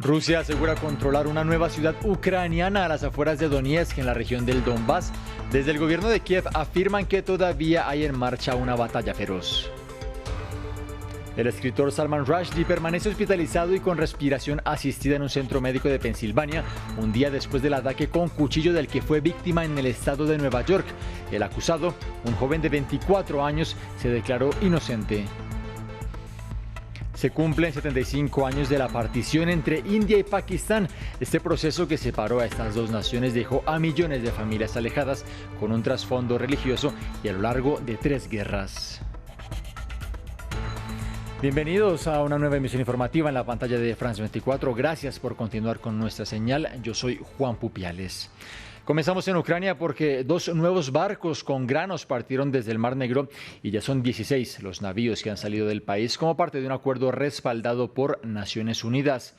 Rusia asegura controlar una nueva ciudad ucraniana a las afueras de Donetsk, en la región del Donbass. Desde el gobierno de Kiev afirman que todavía hay en marcha una batalla feroz. El escritor Salman Rushdie permanece hospitalizado y con respiración asistida en un centro médico de Pensilvania, un día después del ataque con cuchillo del que fue víctima en el estado de Nueva York. El acusado, un joven de 24 años, se declaró inocente. Se cumplen 75 años de la partición entre India y Pakistán. Este proceso que separó a estas dos naciones dejó a millones de familias alejadas con un trasfondo religioso y a lo largo de 3 guerras. Bienvenidos a una nueva emisión informativa en la pantalla de France 24. Gracias por continuar con nuestra señal. Yo soy Juan Pupiales. Comenzamos en Ucrania porque 2 nuevos barcos con granos partieron desde el Mar Negro y ya son 16 los navíos que han salido del país como parte de un acuerdo respaldado por Naciones Unidas.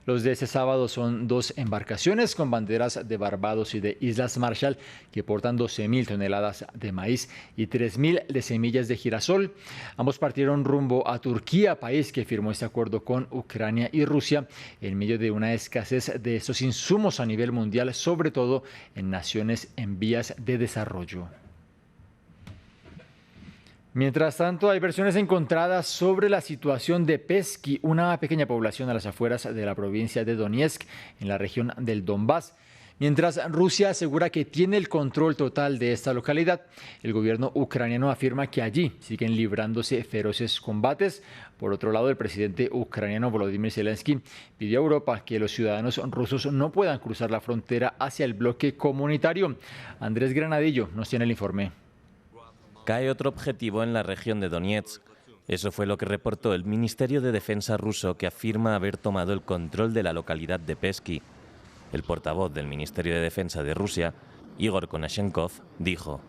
Los de este sábado son 2 embarcaciones con banderas de Barbados y de Islas Marshall que portan 12.000 toneladas de maíz y 3.000 de semillas de girasol. Ambos partieron rumbo a Turquía, país que firmó este acuerdo con Ucrania y Rusia en medio de una escasez de estos insumos a nivel mundial, sobre todo en naciones en vías de desarrollo. Mientras tanto, hay versiones encontradas sobre la situación de Peski, una pequeña población a las afueras de la provincia de Donetsk, en la región del Donbass. Mientras Rusia asegura que tiene el control total de esta localidad, el gobierno ucraniano afirma que allí siguen librándose feroces combates. Por otro lado, el presidente ucraniano Volodymyr Zelensky pidió a Europa que los ciudadanos rusos no puedan cruzar la frontera hacia el bloque comunitario. Andrés Granadillo nos tiene el informe. Cae otro objetivo en la región de Donetsk. Eso fue lo que reportó el Ministerio de Defensa ruso, que afirma haber tomado el control de la localidad de Peski. El portavoz del Ministerio de Defensa de Rusia, Igor Konashenkov, dijo: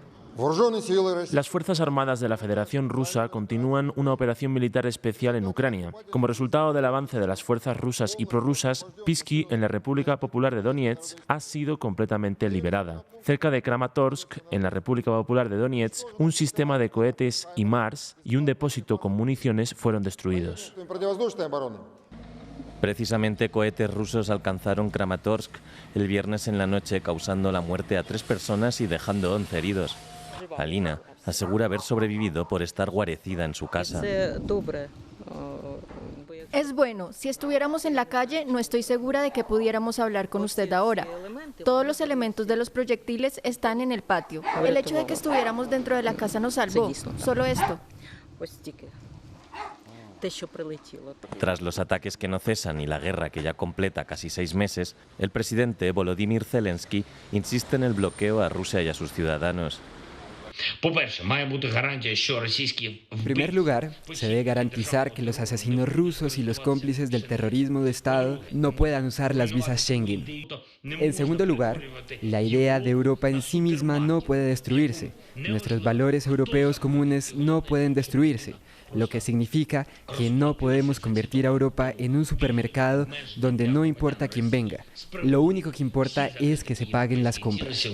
Las Fuerzas Armadas de la Federación Rusa continúan una operación militar especial en Ucrania. Como resultado del avance de las fuerzas rusas y prorrusas, Piski, en la República Popular de Donetsk, ha sido completamente liberada. Cerca de Kramatorsk, en la República Popular de Donetsk, un sistema de cohetes HIMARS y un depósito con municiones fueron destruidos. Precisamente cohetes rusos alcanzaron Kramatorsk el viernes en la noche, causando la muerte a 3 personas y dejando 11 heridos. Alina asegura haber sobrevivido por estar guarecida en su casa. Es bueno. Si estuviéramos en la calle, no estoy segura de que pudiéramos hablar con usted ahora. Todos los elementos de los proyectiles están en el patio. El hecho de que estuviéramos dentro de la casa nos salvó. Solo esto. Tras los ataques que no cesan y la guerra que ya completa casi 6 meses, el presidente Volodymyr Zelensky insiste en el bloqueo a Rusia y a sus ciudadanos. En primer lugar, se debe garantizar que los asesinos rusos y los cómplices del terrorismo de Estado no puedan usar las visas Schengen. En segundo lugar, la idea de Europa en sí misma no puede destruirse. Nuestros valores europeos comunes no pueden destruirse, lo que significa que no podemos convertir a Europa en un supermercado donde no importa quién venga. Lo único que importa es que se paguen las compras.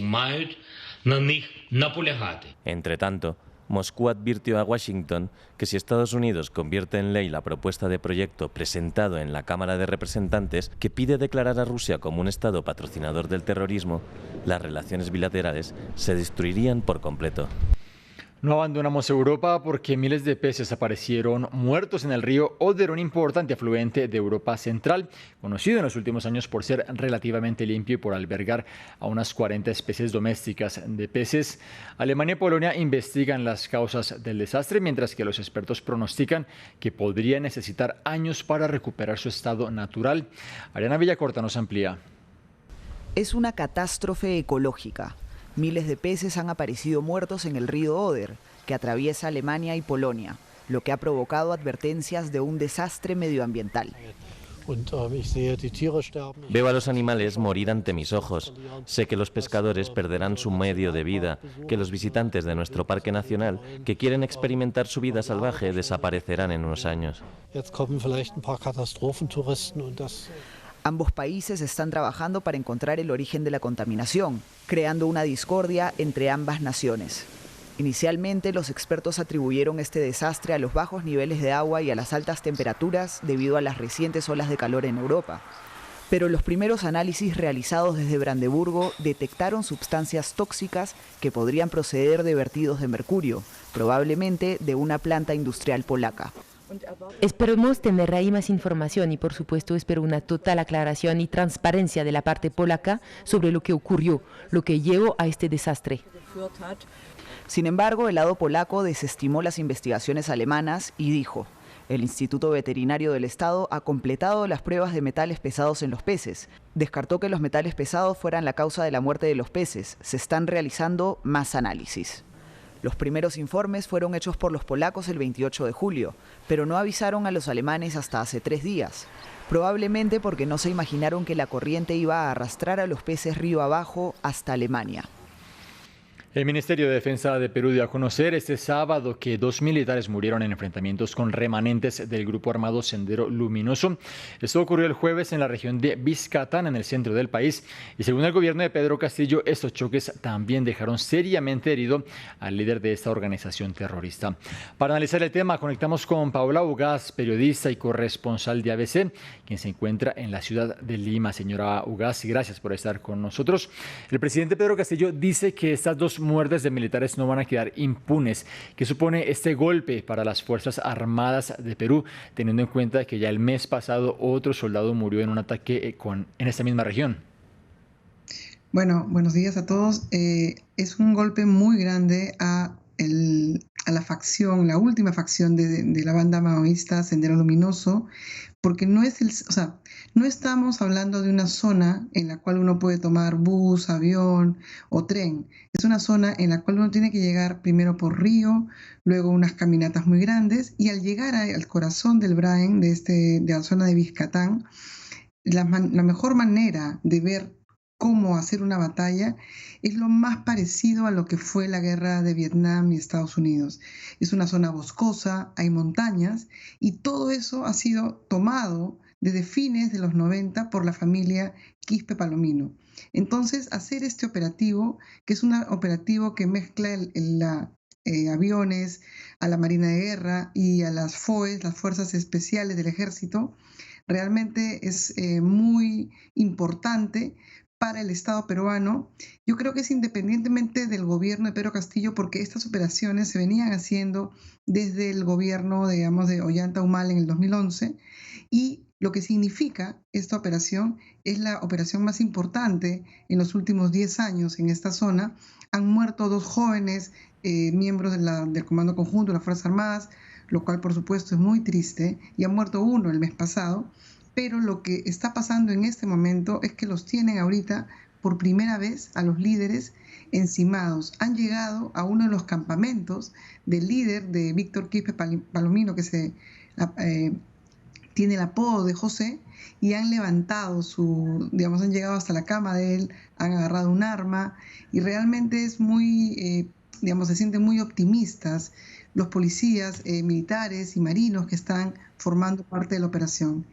Entre tanto, Moscú advirtió a Washington que si Estados Unidos convierte en ley la propuesta de proyecto presentado en la Cámara de Representantes que pide declarar a Rusia como un Estado patrocinador del terrorismo, las relaciones bilaterales se destruirían por completo. No abandonamos Europa porque miles de peces aparecieron muertos en el río Oder, un importante afluente de Europa Central, conocido en los últimos años por ser relativamente limpio y por albergar a unas 40 especies domésticas de peces. Alemania y Polonia investigan las causas del desastre, mientras que los expertos pronostican que podría necesitar años para recuperar su estado natural. Ariana Villacorta nos amplía. Es una catástrofe ecológica. Miles de peces han aparecido muertos en el río Oder, que atraviesa Alemania y Polonia, lo que ha provocado advertencias de un desastre medioambiental. Veo a los animales morir ante mis ojos. Sé que los pescadores perderán su medio de vida, que los visitantes de nuestro parque nacional que quieren experimentar su vida salvaje desaparecerán en unos años. Ambos países están trabajando para encontrar el origen de la contaminación, creando una discordia entre ambas naciones. Inicialmente, los expertos atribuyeron este desastre a los bajos niveles de agua y a las altas temperaturas debido a las recientes olas de calor en Europa. Pero los primeros análisis realizados desde Brandeburgo detectaron sustancias tóxicas que podrían proceder de vertidos de mercurio, probablemente de una planta industrial polaca. Esperemos tener ahí más información y, por supuesto, espero una total aclaración y transparencia de la parte polaca sobre lo que ocurrió, lo que llevó a este desastre. Sin embargo, el lado polaco desestimó las investigaciones alemanas y dijo: el Instituto Veterinario del Estado ha completado las pruebas de metales pesados en los peces. Descartó que los metales pesados fueran la causa de la muerte de los peces. Se están realizando más análisis. Los primeros informes fueron hechos por los polacos el 28 de julio, pero no avisaron a los alemanes hasta hace 3 días. Probablemente porque no se imaginaron que la corriente iba a arrastrar a los peces río abajo hasta Alemania. El Ministerio de Defensa de Perú dio a conocer este sábado que 2 militares murieron en enfrentamientos con remanentes del grupo armado Sendero Luminoso. Esto ocurrió el jueves en la región de Biskatán, en el centro del país, y según el gobierno de Pedro Castillo, estos choques también dejaron seriamente herido al líder de esta organización terrorista. Para analizar el tema, conectamos con Paola Ugaz, periodista y corresponsal de ABC, quien se encuentra en la ciudad de Lima. Señora Ugaz, gracias por estar con nosotros. El presidente Pedro Castillo dice que estas 2 muertes de militares no van a quedar impunes. ¿Qué supone este golpe para las Fuerzas Armadas de Perú, teniendo en cuenta que ya el mes pasado otro soldado murió en un ataque en esta misma región? Bueno, buenos días a todos. Es un golpe muy grande a la facción, la última facción de la banda maoísta Sendero Luminoso, porque no estamos hablando de una zona en la cual uno puede tomar bus, avión o tren. Es una zona en la cual uno tiene que llegar primero por río, luego unas caminatas muy grandes, y al llegar al corazón del Braen, de la zona de Biskatán, la mejor manera de ver cómo hacer una batalla es lo más parecido a lo que fue la guerra de Vietnam y Estados Unidos. Es una zona boscosa, hay montañas, y todo eso ha sido tomado desde fines de los 90 por la familia Quispe Palomino. Entonces, hacer este operativo, que es un operativo que mezcla aviones, a la Marina de Guerra y a las FOES, las Fuerzas Especiales del Ejército, realmente es muy importante para el Estado peruano. Yo creo que es independientemente del gobierno de Pedro Castillo, porque estas operaciones se venían haciendo desde el gobierno, digamos, de Ollanta Humala en el 2011, y lo que significa esta operación es la operación más importante en los últimos 10 años en esta zona. Han muerto 2 jóvenes miembros del Comando Conjunto de las Fuerzas Armadas, lo cual por supuesto es muy triste, y ha muerto 1 el mes pasado. Pero lo que está pasando en este momento es que los tienen ahorita por primera vez a los líderes encimados. Han llegado a uno de los campamentos del líder de Víctor Quispe Palomino, que tiene el apodo de José, y han levantado han llegado hasta la cama de él, han agarrado un arma, y realmente es muy, se sienten muy optimistas los policías, militares y marinos que están formando parte de la operación.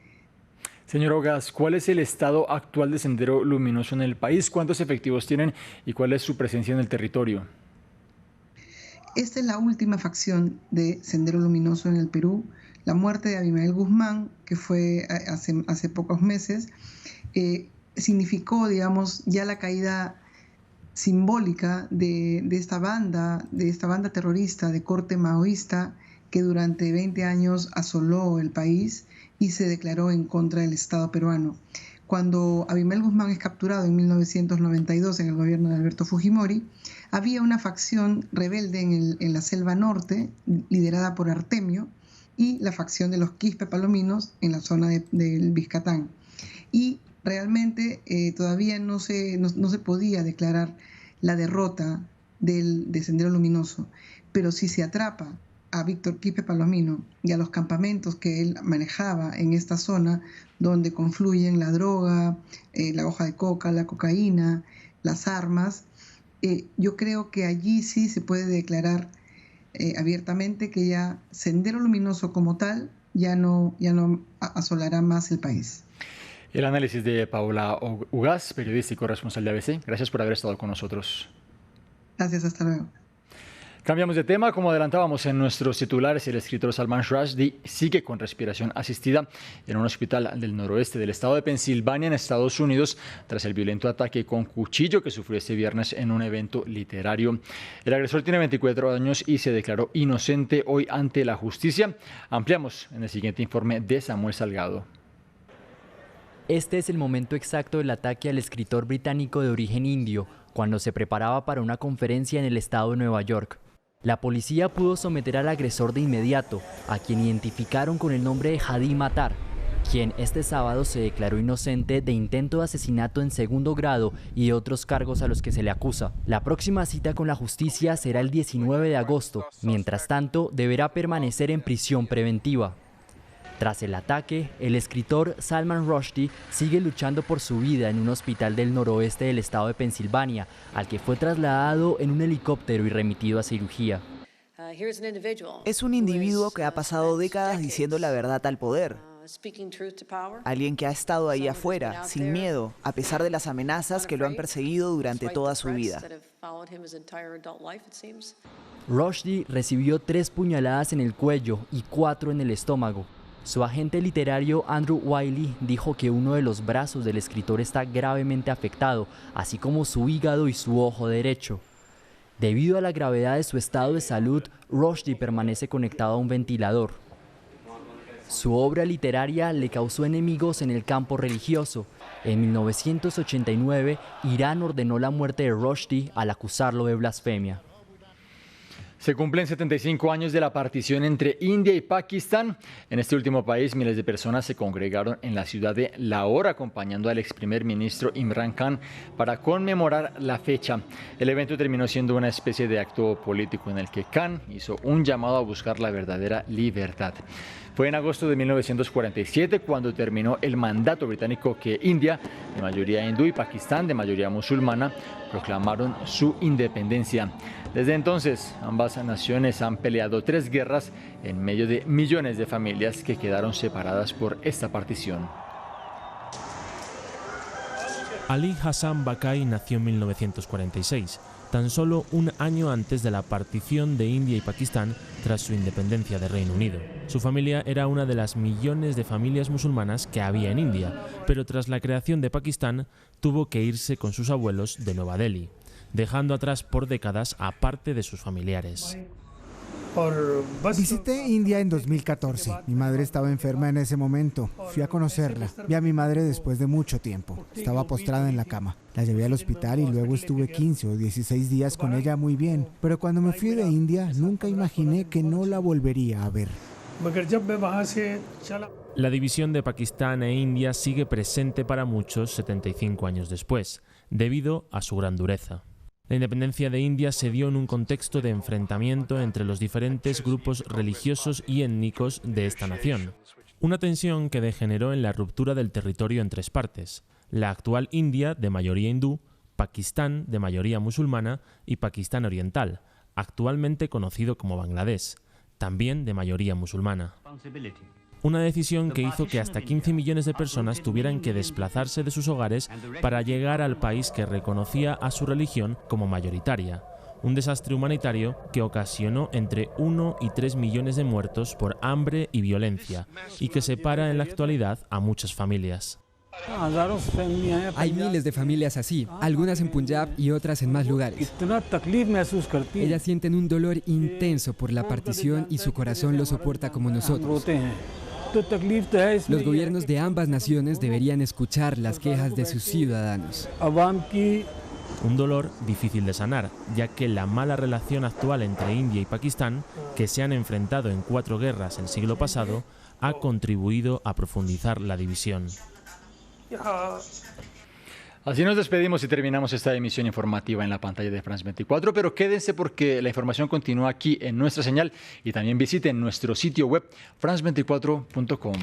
Señor Ugaz, ¿cuál es el estado actual de Sendero Luminoso en el país? ¿Cuántos efectivos tienen y cuál es su presencia en el territorio? Esta es la última facción de Sendero Luminoso en el Perú. La muerte de Abimael Guzmán, que fue hace pocos meses, significó, ya la caída simbólica de esta banda terrorista de corte maoísta que durante 20 años asoló el país y se declaró en contra del Estado peruano. Cuando Abimael Guzmán es capturado en 1992 en el gobierno de Alberto Fujimori, había una facción rebelde en la selva norte, liderada por Artemio, y la facción de los Quispe Palominos en la zona del Biskatán. Y realmente todavía no se podía declarar la derrota de Sendero Luminoso, pero si se atrapa a Víctor Quispe Palomino y a los campamentos que él manejaba en esta zona, donde confluyen la droga, la hoja de coca, la cocaína, las armas, yo creo que allí sí se puede declarar abiertamente que ya Sendero Luminoso como tal ya no asolará más el país. El análisis de Paola Ugaz, periodista y corresponsal de ABC. Gracias por haber estado con nosotros. Gracias, hasta luego. Cambiamos de tema. Como adelantábamos en nuestros titulares, el escritor Salman Rushdie sigue con respiración asistida en un hospital del noroeste del estado de Pensilvania, en Estados Unidos, tras el violento ataque con cuchillo que sufrió este viernes en un evento literario. El agresor tiene 24 años y se declaró inocente hoy ante la justicia. Ampliamos en el siguiente informe de Samuel Salgado. Este es el momento exacto del ataque al escritor británico de origen indio, cuando se preparaba para una conferencia en el estado de Nueva York. La policía pudo someter al agresor de inmediato, a quien identificaron con el nombre de Hadi Matar, quien este sábado se declaró inocente de intento de asesinato en segundo grado y de otros cargos a los que se le acusa. La próxima cita con la justicia será el 19 de agosto. Mientras tanto, deberá permanecer en prisión preventiva. Tras el ataque, el escritor Salman Rushdie sigue luchando por su vida en un hospital del noroeste del estado de Pensilvania, al que fue trasladado en un helicóptero y remitido a cirugía. Es un individuo que ha pasado décadas diciendo la verdad al poder. Alguien que ha estado ahí afuera, sin miedo, a pesar de las amenazas que lo han perseguido durante toda su vida. Rushdie recibió 3 puñaladas en el cuello y 4 en el estómago. Su agente literario Andrew Wiley dijo que uno de los brazos del escritor está gravemente afectado, así como su hígado y su ojo derecho. Debido a la gravedad de su estado de salud, Rushdie permanece conectado a un ventilador. Su obra literaria le causó enemigos en el campo religioso. En 1989, Irán ordenó la muerte de Rushdie al acusarlo de blasfemia. Se cumplen 75 años de la partición entre India y Pakistán. En este último país, miles de personas se congregaron en la ciudad de Lahore acompañando al ex primer ministro Imran Khan para conmemorar la fecha. El evento terminó siendo una especie de acto político en el que Khan hizo un llamado a buscar la verdadera libertad. Fue en agosto de 1947 cuando terminó el mandato británico que India, de mayoría hindú, y Pakistán, de mayoría musulmana, proclamaron su independencia. Desde entonces, ambas naciones han peleado 3 guerras en medio de millones de familias que quedaron separadas por esta partición. Ali Hassan Bakai nació en 1946, tan solo un año antes de la partición de India y Pakistán tras su independencia de Reino Unido. Su familia era una de las millones de familias musulmanas que había en India, pero tras la creación de Pakistán tuvo que irse con sus abuelos de Nueva Delhi, dejando atrás por décadas a parte de sus familiares. Visité India en 2014. Mi madre estaba enferma en ese momento. Fui a conocerla. Vi a mi madre después de mucho tiempo. Estaba postrada en la cama. La llevé al hospital y luego estuve 15 o 16 días con ella muy bien. Pero cuando me fui de India, nunca imaginé que no la volvería a ver. La división de Pakistán e India sigue presente para muchos 75 años después, debido a su gran dureza. La independencia de India se dio en un contexto de enfrentamiento entre los diferentes grupos religiosos y étnicos de esta nación. Una tensión que degeneró en la ruptura del territorio en 3 partes: la actual India, de mayoría hindú, Pakistán, de mayoría musulmana, y Pakistán Oriental, actualmente conocido como Bangladesh, también de mayoría musulmana. Una decisión que hizo que hasta 15 millones de personas tuvieran que desplazarse de sus hogares para llegar al país que reconocía a su religión como mayoritaria. Un desastre humanitario que ocasionó entre 1 y 3 millones de muertos por hambre y violencia, y que separa en la actualidad a muchas familias. Hay miles de familias así, algunas en Punjab y otras en más lugares. Ellas sienten un dolor intenso por la partición y su corazón lo soporta como nosotros. Los gobiernos de ambas naciones deberían escuchar las quejas de sus ciudadanos. Un dolor difícil de sanar, ya que la mala relación actual entre India y Pakistán, que se han enfrentado en 4 guerras el siglo pasado, ha contribuido a profundizar la división. Así nos despedimos y terminamos esta emisión informativa en la pantalla de France 24, pero quédense porque la información continúa aquí en nuestra señal y también visiten nuestro sitio web france24.com.